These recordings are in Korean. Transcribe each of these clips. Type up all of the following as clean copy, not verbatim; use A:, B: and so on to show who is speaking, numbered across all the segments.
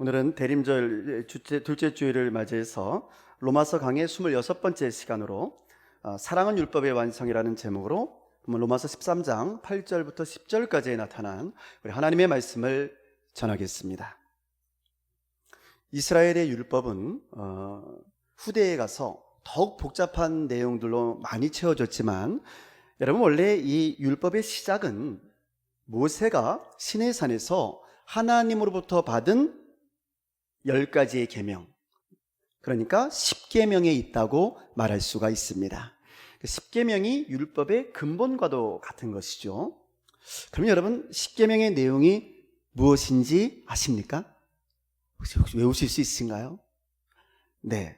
A: 오늘은 대림절 둘째 주일을 맞이해서 로마서 강의 26번째 시간으로 사랑은 율법의 완성이라는 제목으로 로마서 13장 8절부터 10절까지에 나타난 우리 하나님의 말씀을 전하겠습니다. 이스라엘의 율법은 후대에 가서 더욱 복잡한 내용들로 많이 채워졌지만, 여러분, 원래 이 율법의 시작은 모세가 시내산에서 하나님으로부터 받은 10가지의 계명, 그러니까 10계명에 있다고 말할 수가 있습니다. 10계명이 율법의 근본과도 같은 것이죠. 그럼 여러분, 10계명의 내용이 무엇인지 아십니까? 혹시 외우실 수 있으신가요? 네.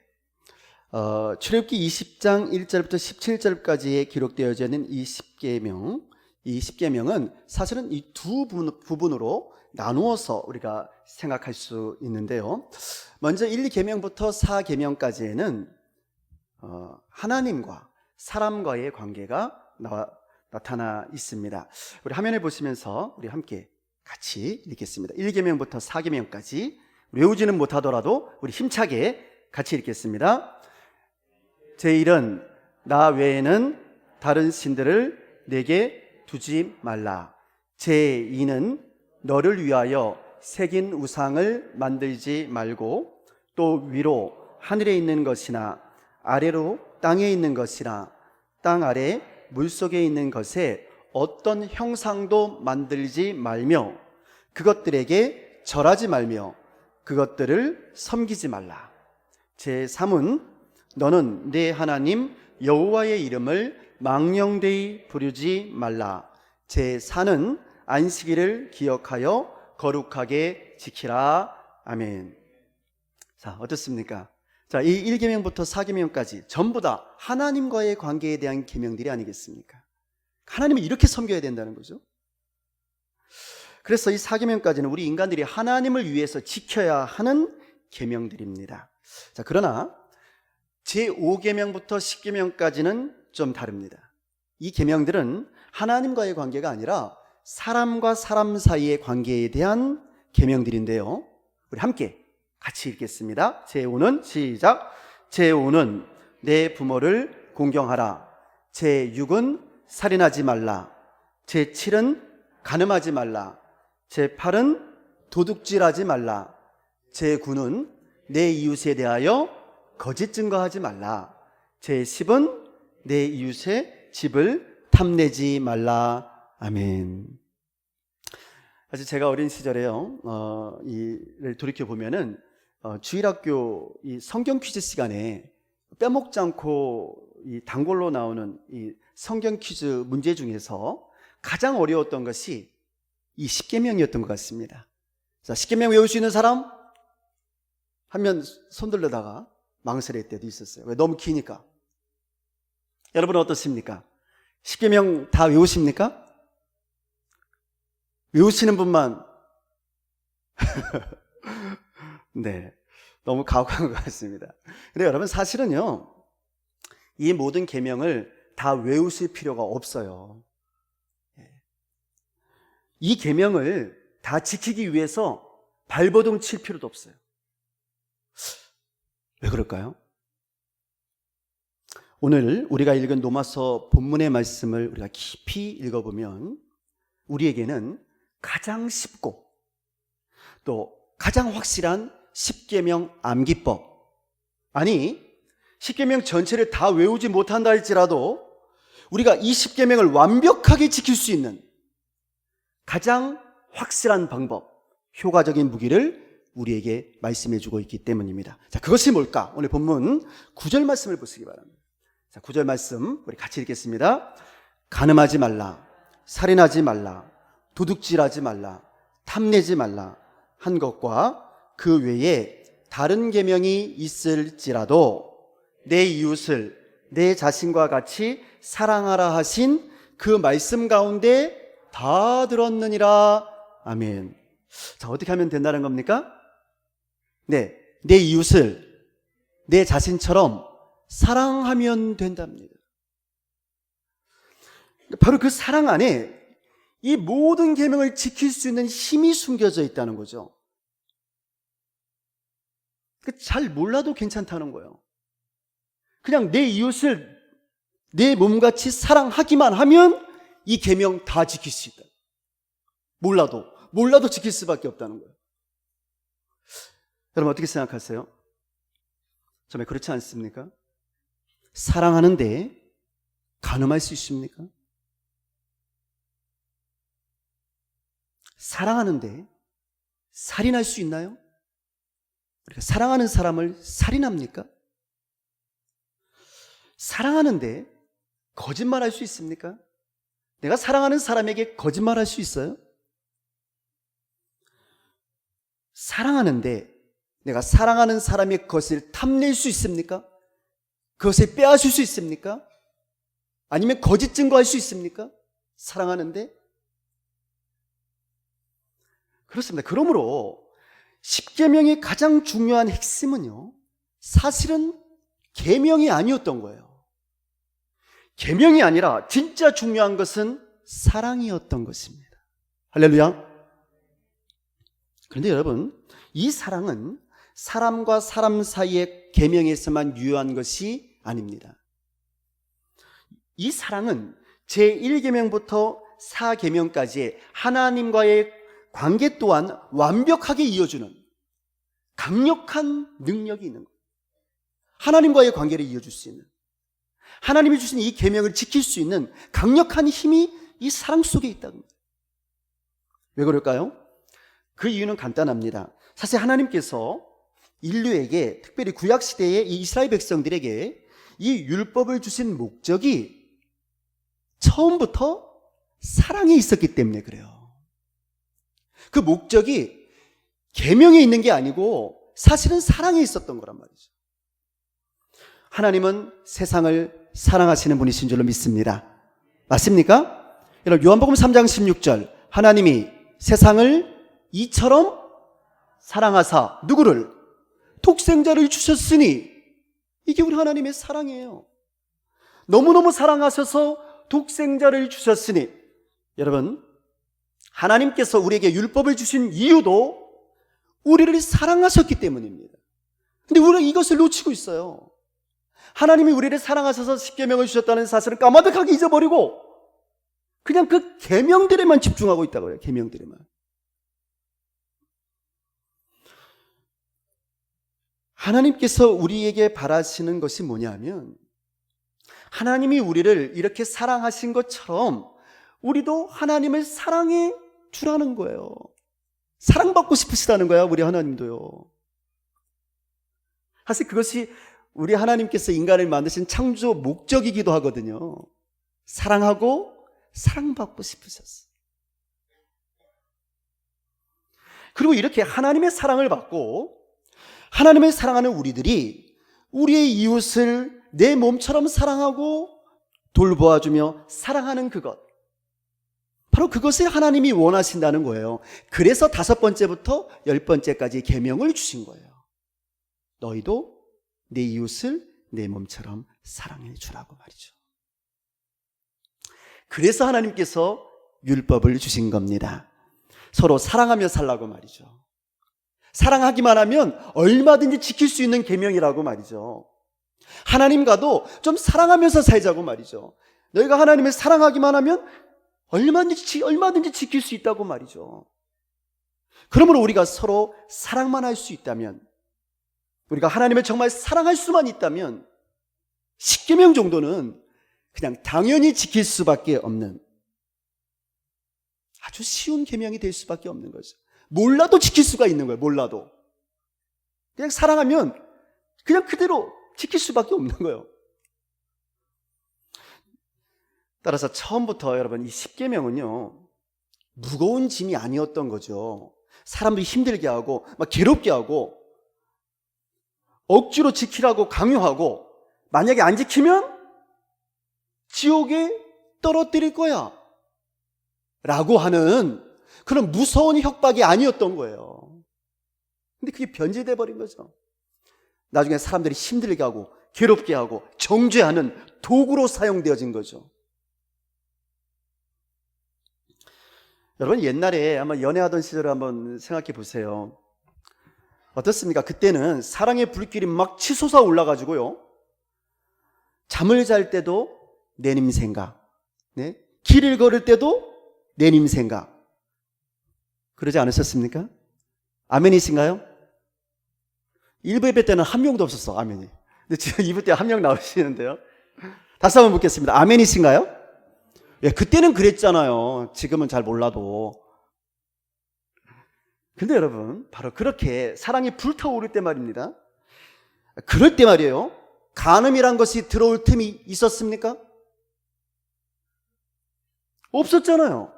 A: 출애굽기 20장 1절부터 17절까지에 기록되어져 있는 이 10계명은 사실은 이 두 부분으로 나누어서 우리가 생각할 수 있는데요. 먼저 1, 2계명부터 4계명까지에는 하나님과 사람과의 관계가 나타나 있습니다. 우리 화면을 보시면서 우리 함께 같이 읽겠습니다. 1계명부터 4계명까지 외우지는 못하더라도 우리 힘차게 같이 읽겠습니다. 제1은 나 외에는 다른 신들을 내게 두지 말라. 제2는 너를 위하여 새긴 우상을 만들지 말고, 또 위로 하늘에 있는 것이나 아래로 땅에 있는 것이나 땅 아래 물속에 있는 것에 어떤 형상도 만들지 말며 그것들에게 절하지 말며 그것들을 섬기지 말라. 제3은 너는 내 하나님 여호와의 이름을 망령되이 부르지 말라. 제4는 안식일을 기억하여 거룩하게 지키라. 아멘. 자, 어떻습니까? 자, 이 1계명부터 4계명까지 전부 다 하나님과의 관계에 대한 계명들이 아니겠습니까? 하나님을 이렇게 섬겨야 된다는 거죠. 그래서 이 4계명까지는 우리 인간들이 하나님을 위해서 지켜야 하는 계명들입니다. 자, 그러나 제5계명부터 10계명까지는 좀 다릅니다. 이 계명들은 하나님과의 관계가 아니라 사람과 사람 사이의 관계에 대한 계명들인데요. 우리 함께 같이 읽겠습니다. 제5는 시작. 제5는 내 부모를 공경하라. 제6은 살인하지 말라. 제7은 간음하지 말라. 제8은 도둑질하지 말라. 제9는 내 이웃에 대하여 거짓 증거하지 말라. 제10은 내 이웃의 집을 탐내지 말라. 아멘. 사실 제가 어린 시절에요, 이를 돌이켜 보면은 주일학교 이 성경 퀴즈 시간에 빼먹지 않고 이 단골로 나오는 이 성경 퀴즈 문제 중에서 가장 어려웠던 것이 이 10계명이었던 것 같습니다. 자, 10계명 외울 수 있는 사람? 하면 손 들려다가 망설일 때도 있었어요. 왜? 너무 기니까. 여러분은 어떻습니까? 10계명 다 외우십니까? 외우시는 분만 네, 너무 가혹한 것 같습니다. 근데 여러분, 사실은요, 이 모든 계명을 다 외우실 필요가 없어요. 이 계명을 다 지키기 위해서 발버둥 칠 필요도 없어요. 왜 그럴까요? 오늘 우리가 읽은 로마서 본문의 말씀을 우리가 깊이 읽어보면 우리에게는 가장 쉽고 또 가장 확실한 10계명 암기법, 아니 10계명 전체를 다 외우지 못한다 할지라도 우리가 이 10계명을 완벽하게 지킬 수 있는 가장 확실한 방법, 효과적인 무기를 우리에게 말씀해 주고 있기 때문입니다. 자, 그것이 뭘까? 오늘 본문 9절 말씀을 보시기 바랍니다. 자, 9절 말씀 우리 같이 읽겠습니다. 간음하지 말라, 살인하지 말라, 도둑질하지 말라, 탐내지 말라 한 것과 그 외에 다른 계명이 있을지라도 내 이웃을 내 자신과 같이 사랑하라 하신 그 말씀 가운데 다 들었느니라. 아멘. 자, 어떻게 하면 된다는 겁니까? 네, 내 이웃을 내 자신처럼 사랑하면 된답니다. 바로 그 사랑 안에 이 모든 계명을 지킬 수 있는 힘이 숨겨져 있다는 거죠. 잘 몰라도 괜찮다는 거예요. 그냥 내 이웃을 내 몸같이 사랑하기만 하면 이 계명 다 지킬 수 있다. 몰라도 지킬 수밖에 없다는 거예요. 여러분 어떻게 생각하세요? 정말 그렇지 않습니까? 사랑하는데 간음할 수 있습니까? 사랑하는데 살인할 수 있나요? 우리가 사랑하는 사람을 살인합니까? 사랑하는데 거짓말할 수 있습니까? 내가 사랑하는 사람에게 거짓말할 수 있어요? 사랑하는데 내가 사랑하는 사람의 것을 탐낼 수 있습니까? 그것을 빼앗을 수 있습니까? 아니면 거짓 증거할 수 있습니까? 사랑하는데? 그렇습니다. 그러므로 십계명의 가장 중요한 핵심은요, 사실은 계명이 아니었던 거예요. 계명이 아니라 진짜 중요한 것은 사랑이었던 것입니다. 할렐루야. 그런데 여러분, 이 사랑은 사람과 사람 사이의 계명에서만 유효한 것이 아닙니다. 이 사랑은 제1계명부터 4계명까지의 하나님과의 관계 또한 완벽하게 이어주는 강력한 능력이 있는 거예요. 하나님과의 관계를 이어줄 수 있는, 하나님이 주신 이 계명을 지킬 수 있는 강력한 힘이 이 사랑 속에 있다는 거예요. 왜 그럴까요? 그 이유는 간단합니다. 사실 하나님께서 인류에게, 특별히 구약시대의 이 이스라엘 백성들에게 이 율법을 주신 목적이 처음부터 사랑이 있었기 때문에 그래요. 그 목적이 계명에 있는 게 아니고 사실은 사랑에 있었던 거란 말이죠. 하나님은 세상을 사랑하시는 분이신 줄로 믿습니다. 맞습니까? 여러분 요한복음 3장 16절, 하나님이 세상을 이처럼 사랑하사 누구를? 독생자를 주셨으니, 이게 우리 하나님의 사랑이에요. 너무너무 사랑하셔서 독생자를 주셨으니, 여러분 하나님께서 우리에게 율법을 주신 이유도 우리를 사랑하셨기 때문입니다. 근데 우리가 이것을 놓치고 있어요. 하나님이 우리를 사랑하셔서 십계명을 주셨다는 사실을 까마득하게 잊어버리고 그냥 그 계명들에만 집중하고 있다고 해요. 계명들에만. 하나님께서 우리에게 바라시는 것이 뭐냐면, 하나님이 우리를 이렇게 사랑하신 것처럼 우리도 하나님을 사랑해 주라는 거예요. 사랑받고 싶으시다는 거야, 우리 하나님도요. 사실 그것이 우리 하나님께서 인간을 만드신 창조 목적이기도 하거든요. 사랑하고 사랑받고 싶으셨어요. 그리고 이렇게 하나님의 사랑을 받고 하나님을 사랑하는 우리들이 우리의 이웃을 내 몸처럼 사랑하고 돌보아주며 사랑하는 그것, 바로 그것을 하나님이 원하신다는 거예요. 그래서 5번째부터 10번째까지 계명을 주신 거예요. 너희도 내 이웃을 내 몸처럼 사랑해 주라고 말이죠. 그래서 하나님께서 율법을 주신 겁니다. 서로 사랑하며 살라고 말이죠. 사랑하기만 하면 얼마든지 지킬 수 있는 계명이라고 말이죠. 하나님과도 좀 사랑하면서 살자고 말이죠. 너희가 하나님을 사랑하기만 하면 얼마든지 지킬 수 있다고 말이죠. 그러므로 우리가 서로 사랑만 할 수 있다면, 우리가 하나님을 정말 사랑할 수만 있다면 10계명 정도는 그냥 당연히 지킬 수밖에 없는 아주 쉬운 계명이 될 수밖에 없는 거죠. 몰라도 지킬 수가 있는 거예요. 몰라도 그냥 사랑하면 그냥 그대로 지킬 수밖에 없는 거예요. 따라서 처음부터 여러분 이 10계명은요 무거운 짐이 아니었던 거죠. 사람들이 힘들게 하고 막 괴롭게 하고 억지로 지키라고 강요하고, 만약에 안 지키면 지옥에 떨어뜨릴 거야 라고 하는 그런 무서운 협박이 아니었던 거예요. 근데 그게 변질돼 버린 거죠. 나중에 사람들이 힘들게 하고 괴롭게 하고 정죄하는 도구로 사용되어진 거죠. 여러분 옛날에 아마 연애하던 시절을 한번 생각해 보세요. 어떻습니까? 그때는 사랑의 불길이 막 치솟아 올라가지고요, 잠을 잘 때도 내님 생각, 네? 길을 걸을 때도 내님 생각. 그러지 않으셨습니까? 아멘이신가요? 1부 예배 때는 한 명도 없었어, 아멘이. 근데 지금 2부 때 한 명 나오시는데요. 다시 한번 묻겠습니다. 아멘이신가요? 예, 그때는 그랬잖아요. 지금은 잘 몰라도. 근데 여러분, 바로 그렇게 사랑이 불타오를 때 말입니다. 그럴 때 말이에요, 간음이란 것이 들어올 틈이 있었습니까? 없었잖아요.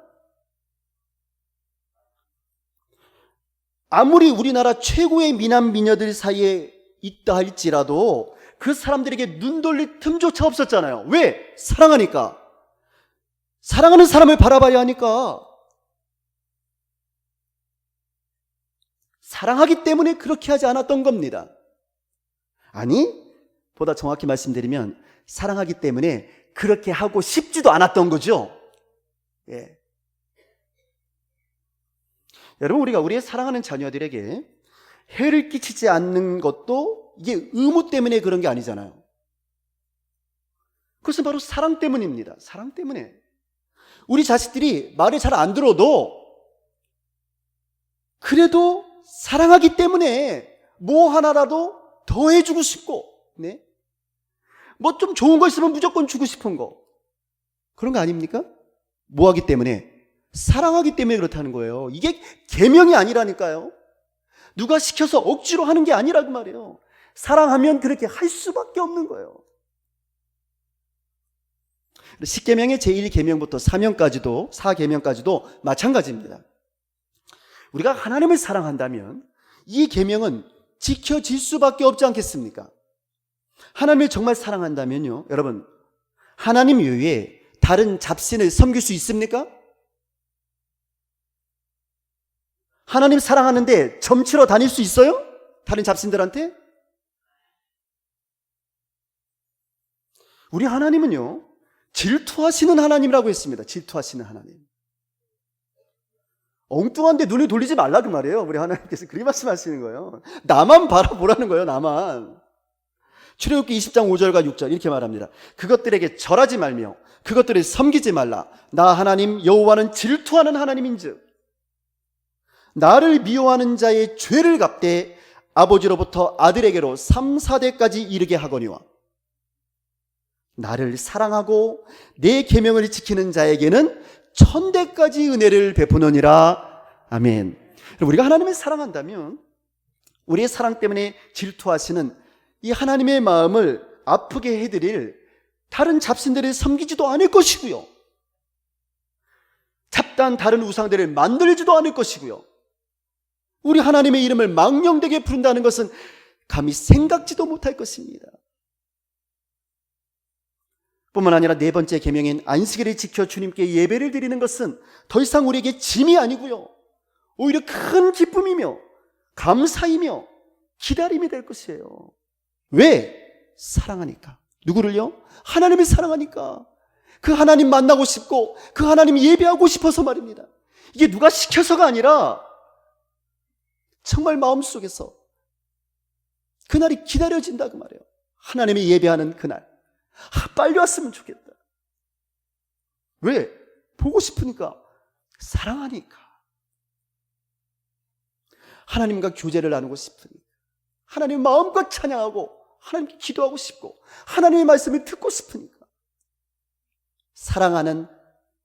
A: 아무리 우리나라 최고의 미남 미녀들 사이에 있다 할지라도 그 사람들에게 눈 돌릴 틈조차 없었잖아요. 왜? 사랑하니까. 사랑하는 사람을 바라봐야 하니까. 사랑하기 때문에 그렇게 하지 않았던 겁니다. 아니, 보다 정확히 말씀드리면 사랑하기 때문에 그렇게 하고 싶지도 않았던 거죠. 예. 여러분, 우리가 우리의 사랑하는 자녀들에게 해를 끼치지 않는 것도 이게 의무 때문에 그런 게 아니잖아요. 그것은 바로 사랑 때문입니다. 사랑 때문에. 우리 자식들이 말을 잘 안 들어도 그래도 사랑하기 때문에 뭐 하나라도 더 해주고 싶고, 네? 뭐 좀 좋은 거 있으면 무조건 주고 싶은 거. 그런 거 아닙니까? 뭐 하기 때문에? 사랑하기 때문에 그렇다는 거예요. 이게 계명이 아니라니까요. 누가 시켜서 억지로 하는 게 아니라고 말이에요. 사랑하면 그렇게 할 수밖에 없는 거예요. 10계명의 제1계명부터 4계명까지도 마찬가지입니다. 우리가 하나님을 사랑한다면 이 계명은 지켜질 수밖에 없지 않겠습니까? 하나님을 정말 사랑한다면요, 여러분, 하나님 외에 다른 잡신을 섬길 수 있습니까? 하나님 사랑하는데 점치러 다닐 수 있어요? 다른 잡신들한테? 우리 하나님은요, 질투하시는 하나님이라고 했습니다. 질투하시는 하나님. 엉뚱한데 눈을 돌리지 말라 그 말이에요. 우리 하나님께서 그렇게 말씀하시는 거예요. 나만 바라보라는 거예요. 나만. 출애굽기 20장 5절과 6절 이렇게 말합니다. 그것들에게 절하지 말며 그것들을 섬기지 말라. 나 하나님 여호와는 질투하는 하나님인즉 나를 미워하는 자의 죄를 갚되 아버지로부터 아들에게로 3, 4대까지 이르게 하거니와 나를 사랑하고 내 계명을 지키는 자에게는 1000대까지 은혜를 베푸느니라. 아멘. 우리가 하나님을 사랑한다면 우리의 사랑 때문에 질투하시는 이 하나님의 마음을 아프게 해드릴 다른 잡신들을 섬기지도 않을 것이고요, 잡다한 다른 우상들을 만들지도 않을 것이고요, 우리 하나님의 이름을 망령되게 부른다는 것은 감히 생각지도 못할 것입니다. 뿐만 아니라 네 번째 계명인 안식일을 지켜 주님께 예배를 드리는 것은 더 이상 우리에게 짐이 아니고요, 오히려 큰 기쁨이며 감사이며 기다림이 될 것이에요. 왜? 사랑하니까. 누구를요? 하나님을 사랑하니까. 그 하나님 만나고 싶고 그 하나님 예배하고 싶어서 말입니다. 이게 누가 시켜서가 아니라 정말 마음속에서 그날이 기다려진다 그 말이에요. 하나님의 예배하는 그날. 빨리 왔으면 좋겠다. 왜? 보고 싶으니까. 사랑하니까. 하나님과 교제를 나누고 싶으니까. 하나님 마음껏 찬양하고 하나님께 기도하고 싶고 하나님의 말씀을 듣고 싶으니까. 사랑하는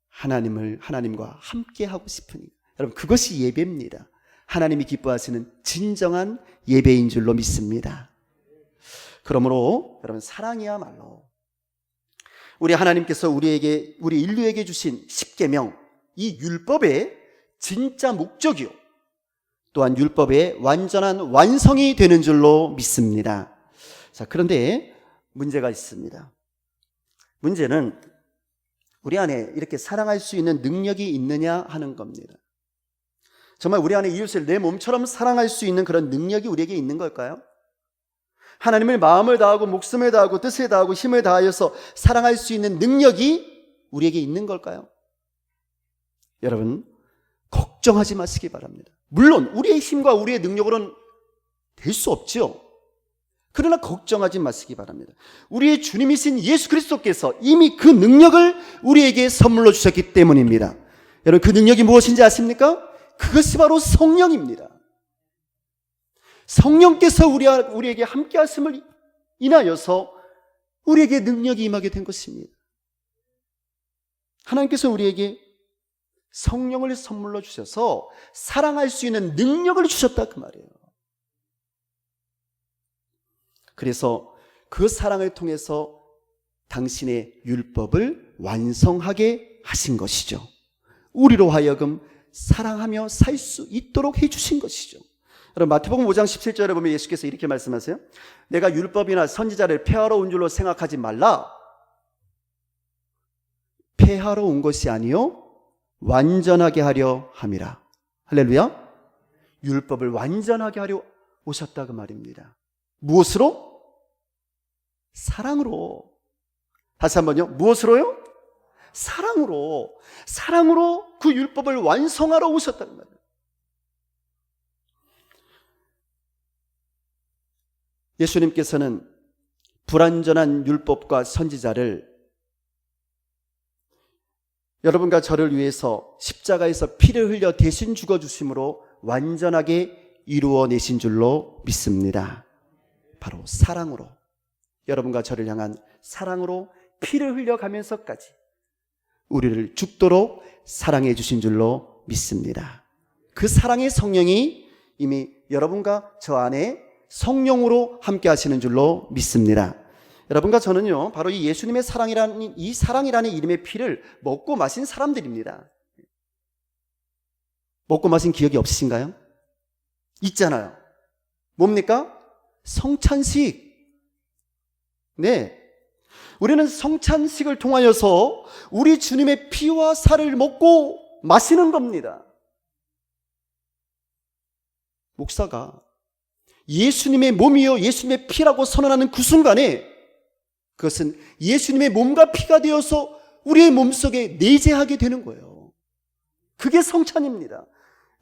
A: 하나님과 함께 하고 싶으니까. 여러분, 그것이 예배입니다. 하나님이 기뻐하시는 진정한 예배인 줄로 믿습니다. 그러므로 여러분, 사랑이야말로 우리 하나님께서 우리 인류에게 주신 10계명, 이 율법의 진짜 목적이요, 또한 율법의 완전한 완성이 되는 줄로 믿습니다. 자, 그런데 문제가 있습니다. 문제는 우리 안에 이렇게 사랑할 수 있는 능력이 있느냐 하는 겁니다. 정말 우리 안에 이웃을 내 몸처럼 사랑할 수 있는 그런 능력이 우리에게 있는 걸까요? 하나님을 마음을 다하고 목숨을 다하고 뜻을 다하고 힘을 다하여서 사랑할 수 있는 능력이 우리에게 있는 걸까요? 여러분, 걱정하지 마시기 바랍니다. 물론 우리의 힘과 우리의 능력으로는 될 수 없죠. 그러나 걱정하지 마시기 바랍니다. 우리의 주님이신 예수 그리스도께서 이미 그 능력을 우리에게 선물로 주셨기 때문입니다. 여러분, 그 능력이 무엇인지 아십니까? 그것이 바로 성령입니다. 성령께서 우리에게 함께 하심을 인하여서 우리에게 능력이 임하게 된 것입니다. 하나님께서 우리에게 성령을 선물로 주셔서 사랑할 수 있는 능력을 주셨다 그 말이에요. 그래서 그 사랑을 통해서 당신의 율법을 완성하게 하신 것이죠. 우리로 하여금 사랑하며 살 수 있도록 해주신 것이죠. 여러분, 마태복음 5장 17절에 보면 예수께서 이렇게 말씀하세요. 내가 율법이나 선지자를 폐하러 온 줄로 생각하지 말라. 폐하러 온 것이 아니요 완전하게 하려 함이라. 할렐루야. 율법을 완전하게 하려 오셨다 그 말입니다. 무엇으로? 사랑으로. 다시 한번요. 무엇으로요? 사랑으로. 사랑으로 그 율법을 완성하러 오셨다는 말이에요. 예수님께서는 불완전한 율법과 선지자를 여러분과 저를 위해서 십자가에서 피를 흘려 대신 죽어주심으로 완전하게 이루어내신 줄로 믿습니다. 바로 사랑으로, 여러분과 저를 향한 사랑으로 피를 흘려가면서까지 우리를 죽도록 사랑해 주신 줄로 믿습니다. 그 사랑의 성령이 이미 여러분과 저 안에 성령으로 함께 하시는 줄로 믿습니다. 여러분과 저는요, 바로 이 예수님의 사랑이라는 이름의 피를 먹고 마신 사람들입니다. 먹고 마신 기억이 없으신가요? 있잖아요. 뭡니까? 성찬식. 네. 우리는 성찬식을 통하여서 우리 주님의 피와 살을 먹고 마시는 겁니다. 목사가 예수님의 몸이요 예수님의 피라고 선언하는 그 순간에 그것은 예수님의 몸과 피가 되어서 우리의 몸속에 내재하게 되는 거예요. 그게 성찬입니다.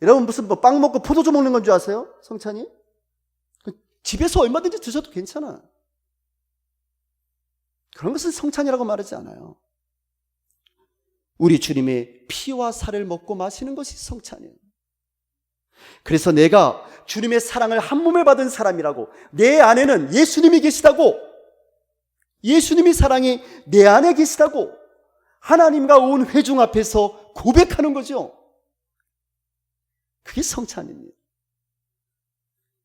A: 여러분, 무슨 빵 먹고 포도주 먹는 건 줄 아세요? 성찬이? 집에서 얼마든지 드셔도 괜찮아. 그런 것은 성찬이라고 말하지 않아요. 우리 주님의 피와 살을 먹고 마시는 것이 성찬이에요. 그래서 내가 주님의 사랑을 한 몸을 받은 사람이라고, 내 안에는 예수님이 계시다고, 예수님이 사랑이 내 안에 계시다고 하나님과 온 회중 앞에서 고백하는 거죠. 그게 성찬입니다.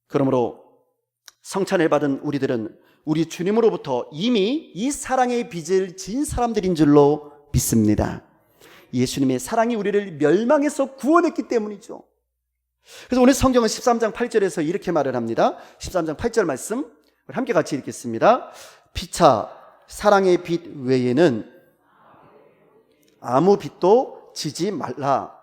A: 그러므로 성찬을 받은 우리들은 우리 주님으로부터 이미 이 사랑의 빚을 진 사람들인 줄로 믿습니다. 예수님의 사랑이 우리를 멸망에서 구원했기 때문이죠. 그래서 오늘 성경은 13장 8절에서 이렇게 말을 합니다. 13장 8절 말씀 함께 같이 읽겠습니다. 피차 사랑의 빚 외에는 아무 빚도 지지 말라.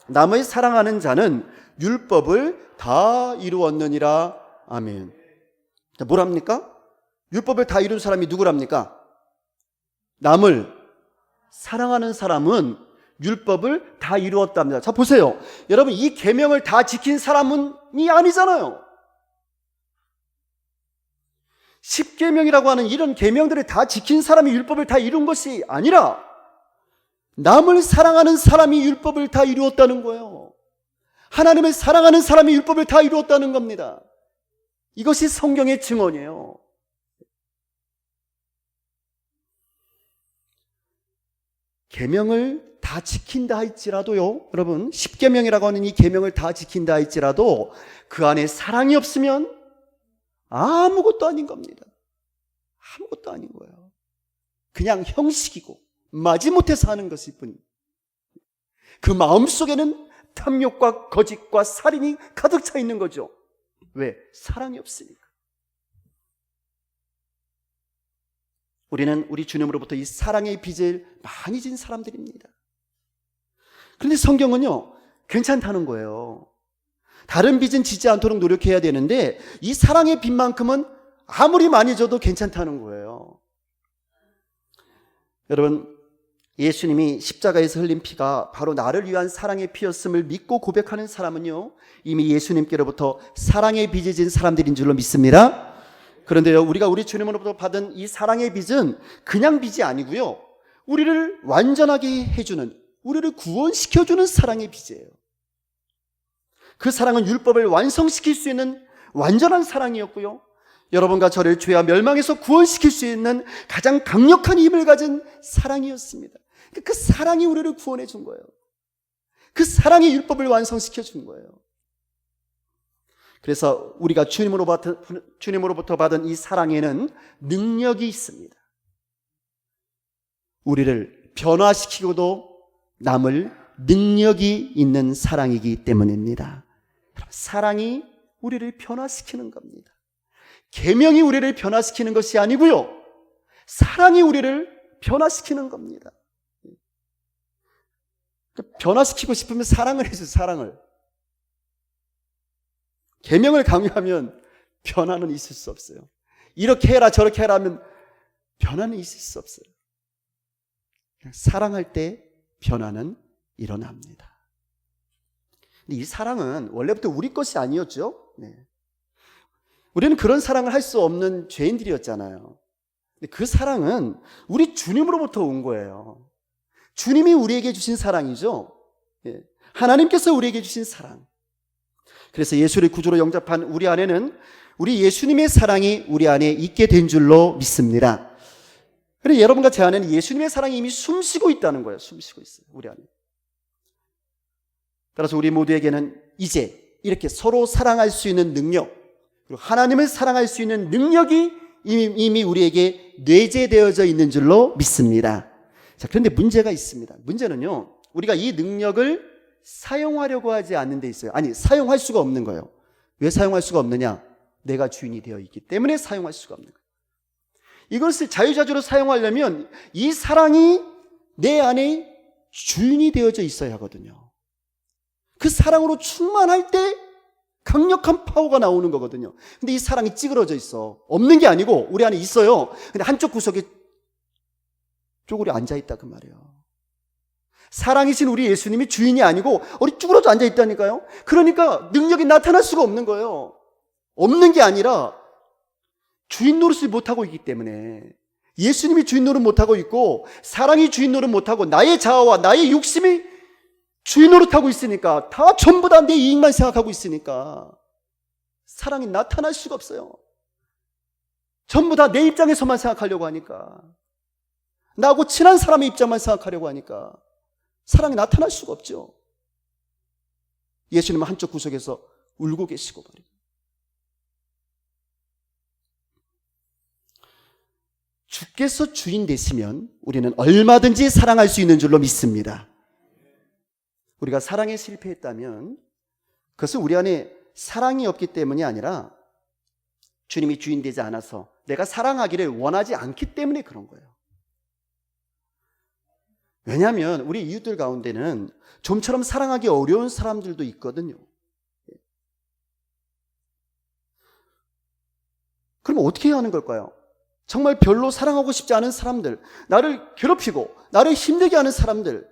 A: 남의 사랑하는 자는 율법을 다 이루었느니라. 아멘. 뭐랍니까? 율법을 다 이룬 사람이 누구랍니까? 남을 사랑하는 사람은 율법을 다 이루었답니다. 자, 보세요. 여러분, 이 계명을 다 지킨 사람이 아니잖아요. 10계명이라고 하는 이런 계명들을 다 지킨 사람이 율법을 다 이룬 것이 아니라 남을 사랑하는 사람이 율법을 다 이루었다는 거예요. 하나님을 사랑하는 사람이 율법을 다 이루었다는 겁니다. 이것이 성경의 증언이에요. 계명을 다 지킨다 할지라도요, 여러분, 10계명이라고 하는 이 계명을 다 지킨다 할지라도 그 안에 사랑이 없으면 아무것도 아닌 겁니다. 아무것도 아닌 거예요. 그냥 형식이고 마지못해서 하는 것일 뿐입니다. 그 마음속에는 탐욕과 거짓과 살인이 가득 차 있는 거죠. 왜? 사랑이 없으니까. 우리는 우리 주님으로부터 이 사랑의 빚을 많이 진 사람들입니다. 그런데 성경은요, 괜찮다는 거예요. 다른 빚은 지지 않도록 노력해야 되는데 이 사랑의 빚만큼은 아무리 많이 져도 괜찮다는 거예요. 여러분, 예수님이 십자가에서 흘린 피가 바로 나를 위한 사랑의 피였음을 믿고 고백하는 사람은요, 이미 예수님께로부터 사랑에 빚어진 사람들인 줄로 믿습니다. 그런데요, 우리가 우리 주님으로부터 받은 이 사랑의 빚은 그냥 빚이 아니고요, 우리를 완전하게 해주는, 우리를 구원시켜주는 사랑의 빚이에요. 그 사랑은 율법을 완성시킬 수 있는 완전한 사랑이었고요, 여러분과 저를 죄와 멸망에서 구원시킬 수 있는 가장 강력한 힘을 가진 사랑이었습니다. 그 사랑이 우리를 구원해 준 거예요. 그 사랑이 율법을 완성시켜 준 거예요. 그래서 우리가 주님으로부터 받은 이 사랑에는 능력이 있습니다. 우리를 변화시키고도 남을 능력이 있는 사랑이기 때문입니다. 사랑이 우리를 변화시키는 겁니다. 계명이 우리를 변화시키는 것이 아니고요, 사랑이 우리를 변화시키는 겁니다. 변화시키고 싶으면 사랑을 해줘, 사랑을. 계명을 강요하면 변화는 있을 수 없어요. 이렇게 해라 저렇게 해라 하면 변화는 있을 수 없어요. 사랑할 때 변화는 일어납니다. 근데 이 사랑은 원래부터 우리 것이 아니었죠. 네. 우리는 그런 사랑을 할 수 없는 죄인들이었잖아요. 근데 그 사랑은 우리 주님으로부터 온 거예요. 주님이 우리에게 주신 사랑이죠. 예. 하나님께서 우리에게 주신 사랑. 그래서 예수를 구주로 영접한 우리 안에는 우리 예수님의 사랑이 우리 안에 있게 된 줄로 믿습니다. 그래서 여러분과 제 안에는 예수님의 사랑이 이미 숨쉬고 있다는 거예요. 숨쉬고 있어요, 우리 안에. 따라서 우리 모두에게는 이제 이렇게 서로 사랑할 수 있는 능력, 그리고 하나님을 사랑할 수 있는 능력이 이미 우리에게 내재되어져 있는 줄로 믿습니다. 자, 그런데 문제가 있습니다. 문제는요, 우리가 이 능력을 사용하려고 하지 않는 데 있어요. 아니, 사용할 수가 없는 거예요. 왜 사용할 수가 없느냐? 내가 주인이 되어 있기 때문에 사용할 수가 없는 거예요. 이것을 자유자재로 사용하려면 이 사랑이 내 안에 주인이 되어져 있어야 하거든요. 그 사랑으로 충만할 때 강력한 파워가 나오는 거거든요. 근데 이 사랑이 찌그러져 있어. 없는 게 아니고 우리 안에 있어요. 근데 한쪽 구석에 쪼그려 앉아있다 그 말이에요. 사랑이신 우리 예수님이 주인이 아니고 우리 쭈그러져 앉아있다니까요. 그러니까 능력이 나타날 수가 없는 거예요. 없는 게 아니라 주인 노릇을 못하고 있기 때문에, 예수님이 주인 노릇 못하고 있고 사랑이 주인 노릇 못하고 나의 자아와 나의 욕심이 주인 노릇하고 있으니까, 다 전부 다 내 이익만 생각하고 있으니까 사랑이 나타날 수가 없어요. 전부 다 내 입장에서만 생각하려고 하니까, 나하고 친한 사람의 입장만 생각하려고 하니까 사랑이 나타날 수가 없죠. 예수님은 한쪽 구석에서 울고 계시고 말이에요. 주께서 주인 되시면 우리는 얼마든지 사랑할 수 있는 줄로 믿습니다. 우리가 사랑에 실패했다면 그것은 우리 안에 사랑이 없기 때문이 아니라 주님이 주인 되지 않아서 내가 사랑하기를 원하지 않기 때문에 그런 거예요. 왜냐하면 우리 이웃들 가운데는 좀처럼 사랑하기 어려운 사람들도 있거든요. 그럼 어떻게 해야 하는 걸까요? 정말 별로 사랑하고 싶지 않은 사람들, 나를 괴롭히고 나를 힘들게 하는 사람들,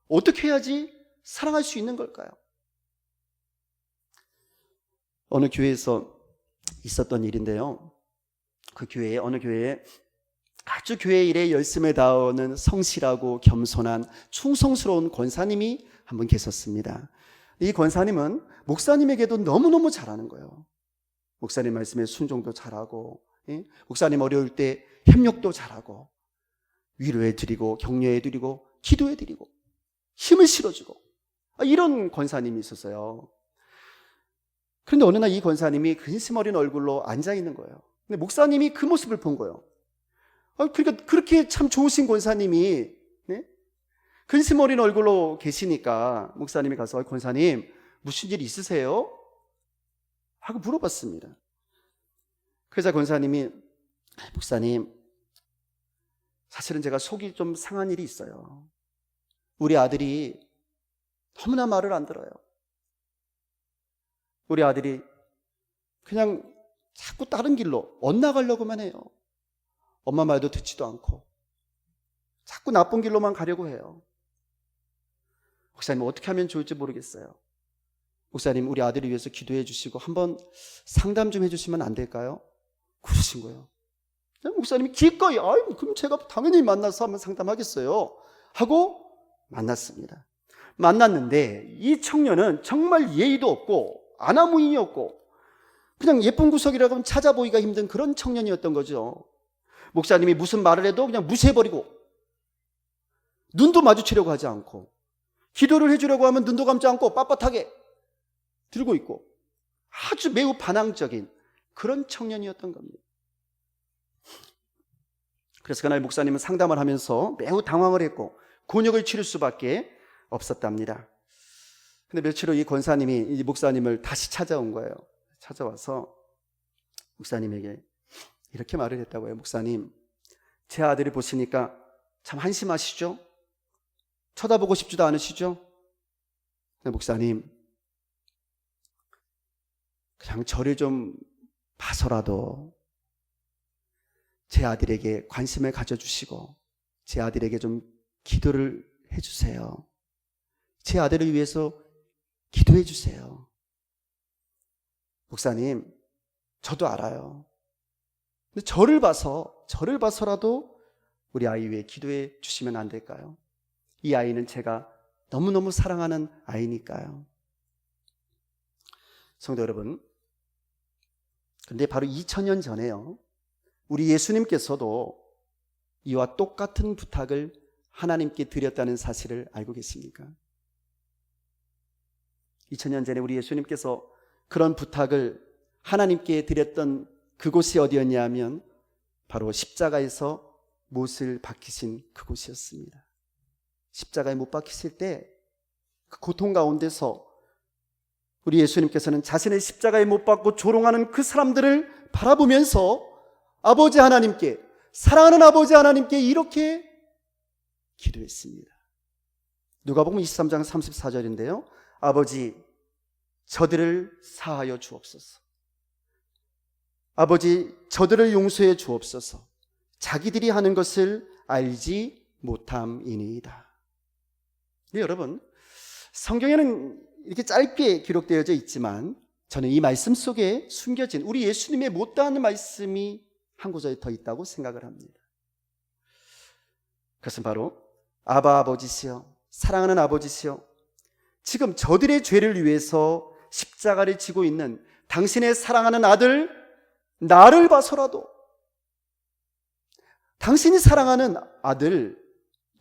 A: 어떻게 해야지 사랑할 수 있는 걸까요? 어느 교회에서 있었던 일인데요, 그 교회에, 어느 교회에 아주 교회 일에 열심을 다하는 성실하고 겸손한 충성스러운 권사님이 한 분 계셨습니다. 이 권사님은 목사님에게도 너무너무 잘하는 거예요. 목사님 말씀에 순종도 잘하고, 목사님 어려울 때 협력도 잘하고, 위로해드리고 격려해드리고 기도해드리고 힘을 실어주고, 이런 권사님이 있었어요. 그런데 어느 날 이 권사님이 근심 어린 얼굴로 앉아있는 거예요. 근데 목사님이 그 모습을 본 거예요. 그러니까 그렇게 참 좋으신 권사님이 근심 어린 얼굴로 계시니까 목사님이 가서 권사님 무슨 일 있으세요? 하고 물어봤습니다. 그래서 권사님이 목사님, 사실은 제가 속이 좀 상한 일이 있어요. 우리 아들이 너무나 말을 안 들어요. 우리 아들이 그냥 자꾸 다른 길로 엇나가려고만 해요. 엄마 말도 듣지도 않고. 자꾸 나쁜 길로만 가려고 해요. 목사님 어떻게 하면 좋을지 모르겠어요. 목사님 우리 아들을 위해서 기도해 주시고 한번 상담 좀 해주시면 안 될까요? 그러신 거예요. 목사님이 기꺼이 그럼 제가 당연히 만나서 한번 상담하겠어요 하고 만났습니다. 만났는데 이 청년은 정말 예의도 없고 아나무인이었고 그냥 예쁜 구석이라고 하면 찾아보기가 힘든 그런 청년이었던 거죠. 목사님이 무슨 말을 해도 그냥 무시해버리고 눈도 마주치려고 하지 않고 기도를 해주려고 하면 눈도 감지 않고 빳빳하게 들고 있고 아주 매우 반항적인 그런 청년이었던 겁니다. 그래서 그날 목사님은 상담을 하면서 매우 당황을 했고 곤욕을 치를 수밖에 없었답니다. 근데 며칠 후 이 권사님이 이 목사님을 다시 찾아온 거예요. 찾아와서 목사님에게 이렇게 말을 했다고요. 목사님, 제 아들이 보시니까 참 한심하시죠? 쳐다보고 싶지도 않으시죠? 근데 목사님, 그냥 저를 좀 봐서라도 제 아들에게 관심을 가져주시고 제 아들에게 좀 기도를 해주세요. 제 아들을 위해서 기도해 주세요. 목사님, 저도 알아요. 근데 저를 봐서라도 우리 아이 위해 기도해 주시면 안 될까요? 이 아이는 제가 너무너무 사랑하는 아이니까요. 성도 여러분, 근데 바로 2000년 전에요, 우리 예수님께서도 이와 똑같은 부탁을 하나님께 드렸다는 사실을 알고 계십니까? 2000년 전에 우리 예수님께서 그런 부탁을 하나님께 드렸던 그곳이 어디였냐 하면 바로 십자가에서 못을 박히신 그곳이었습니다. 십자가에 못 박히실 때 그 고통 가운데서 우리 예수님께서는 자신의 십자가에 못 박고 조롱하는 그 사람들을 바라보면서 아버지 하나님께, 사랑하는 아버지 하나님께 이렇게 기도했습니다. 누가복음 23장 34절인데요. 아버지, 저들을 사하여 주옵소서. 아버지, 저들을 용서해 주옵소서. 자기들이 하는 것을 알지 못함이니이다. 네, 여러분, 성경에는 이렇게 짧게 기록되어져 있지만 저는 이 말씀 속에 숨겨진 우리 예수님의 못다한 말씀이 한 구절 더 있다고 생각을 합니다. 그것은 바로 아바 아버지시여, 사랑하는 아버지시여, 지금 저들의 죄를 위해서 십자가를 지고 있는 당신의 사랑하는 아들 나를 봐서라도, 당신이 사랑하는 아들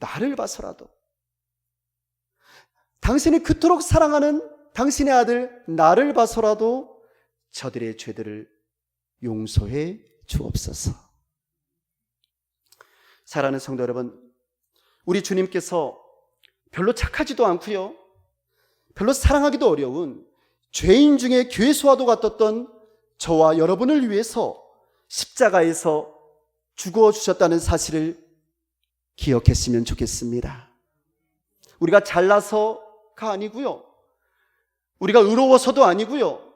A: 나를 봐서라도, 당신이 그토록 사랑하는 당신의 아들 나를 봐서라도 저들의 죄들을 용서해 주옵소서. 사랑하는 성도 여러분, 우리 주님께서 별로 착하지도 않고요, 별로 사랑하기도 어려운 죄인 중에 괴수와도 같았던 저와 여러분을 위해서 십자가에서 죽어주셨다는 사실을 기억했으면 좋겠습니다. 우리가 잘나서가 아니고요, 우리가 의로워서도 아니고요,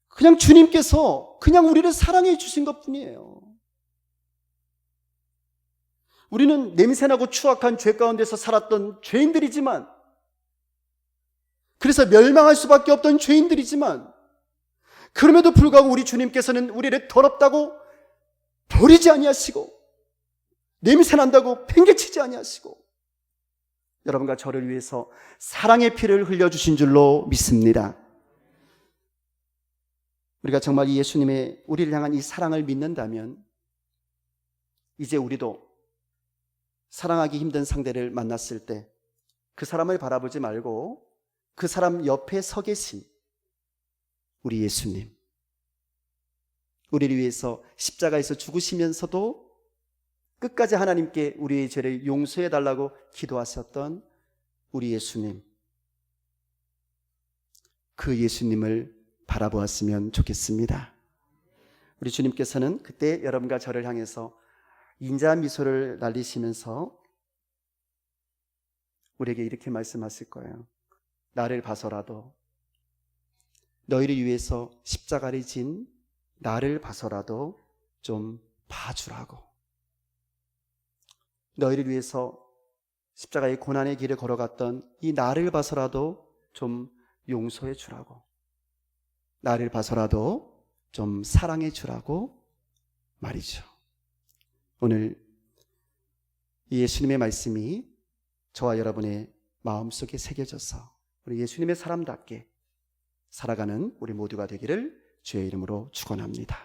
A: 그냥 주님께서 그냥 우리를 사랑해 주신 것뿐이에요. 우리는 냄새나고 추악한 죄 가운데서 살았던 죄인들이지만, 그래서 멸망할 수밖에 없던 죄인들이지만, 그럼에도 불구하고 우리 주님께서는 우리를 더럽다고 버리지 아니하시고 냄새난다고 팽개치지 아니하시고 여러분과 저를 위해서 사랑의 피를 흘려주신 줄로 믿습니다. 우리가 정말 이 예수님의 우리를 향한 이 사랑을 믿는다면 이제 우리도 사랑하기 힘든 상대를 만났을 때 그 사람을 바라보지 말고 그 사람 옆에 서 계신 우리 예수님, 우리를 위해서 십자가에서 죽으시면서도 끝까지 하나님께 우리의 죄를 용서해 달라고 기도하셨던 우리 예수님, 그 예수님을 바라보았으면 좋겠습니다. 우리 주님께서는 그때 여러분과 저를 향해서 인자한 미소를 날리시면서 우리에게 이렇게 말씀하실 거예요. 나를 봐서라도, 너희를 위해서 십자가를 진 나를 봐서라도 좀 봐주라고. 너희를 위해서 십자가의 고난의 길을 걸어갔던 이 나를 봐서라도 좀 용서해 주라고, 나를 봐서라도 좀 사랑해 주라고 말이죠. 오늘 이 예수님의 말씀이 저와 여러분의 마음속에 새겨져서 우리 예수님의 사람답게 살아가는 우리 모두가 되기를 주의 이름으로 축원합니다.